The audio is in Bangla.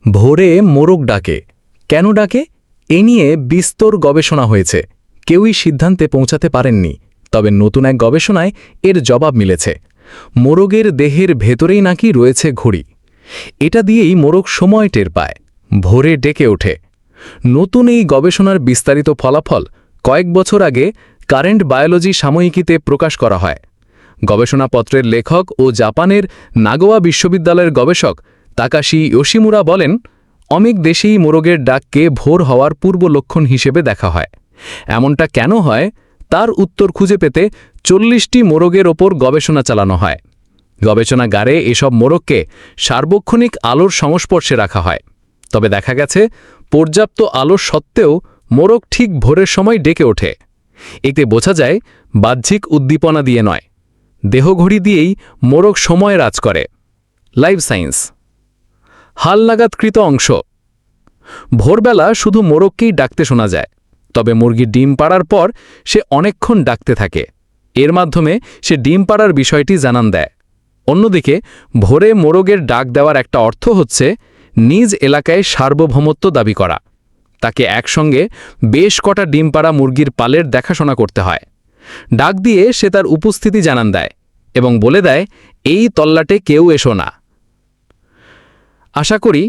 ভোরে মোরগ ডাকে। কেন ডাকে? এ নিয়ে বিস্তর গবেষণা হয়েছে। কেউই সিদ্ধান্তে পৌঁছাতে পারেননি। তবে নতুন এক গবেষণায় এর জবাব মিলেছে। মোরগের দেহের ভেতরেই নাকি রয়েছে ঘড়ি। এটা দিয়েই মোরগ সময় টের পায়, ভোরে ডেকে ওঠে। নতুন এই গবেষণার বিস্তারিত ফলাফল কয়েক বছর আগে কারেন্ট বায়োলজি সাময়িকীতে প্রকাশ করা হয়। গবেষণাপত্রের লেখক ও জাপানের নাগোয়া বিশ্ববিদ্যালয়ের গবেষক তাকাশি ইয়োশিমুরা বলেন, অনেক দেশেই মোরগের ডাককে ভোর হওয়ার পূর্ব লক্ষণ হিসেবে দেখা হয়। এমনটা কেন হয় তার উত্তর খুঁজে পেতে ৪০টি মোরগের ওপর গবেষণা চালানো হয়। গবেষণাগারে এসব মোরগকে সার্বক্ষণিক আলোর সংস্পর্শে রাখা হয়। তবে দেখা গেছে পর্যাপ্ত আলো সত্ত্বেও মোরগ ঠিক ভোরের সময় ডেকে ওঠে। এতে বোঝা যায় বাহ্যিক উদ্দীপনা দিয়ে নয়, দেহঘড়ি দিয়েই মোরগ সময় রাজ করে। লাইভ সায়েন্স হালনাগাদকৃত অংশ। ভোরবেলা শুধু মোরগকেই ডাকতে শোনা যায়, তবে মুরগি ডিম পাড়ার পর সে অনেকক্ষণ ডাকতে থাকে। এর মাধ্যমে সে ডিম পাড়ার বিষয়টি জানান দেয়। অন্যদিকে ভোরে মোরগের ডাক দেওয়ার একটা অর্থ হচ্ছে নিজ এলাকায় সার্বভৌমত্ব দাবি করা। তাকে একসঙ্গে বেশ কটা ডিম পাড়া মুরগির পালের দেখাশোনা করতে হয়। ডাক দিয়ে সে তার উপস্থিতি জানান দেয় এবং বলে দেয়, এই তল্লাটে কেউ এসো না। আশা করি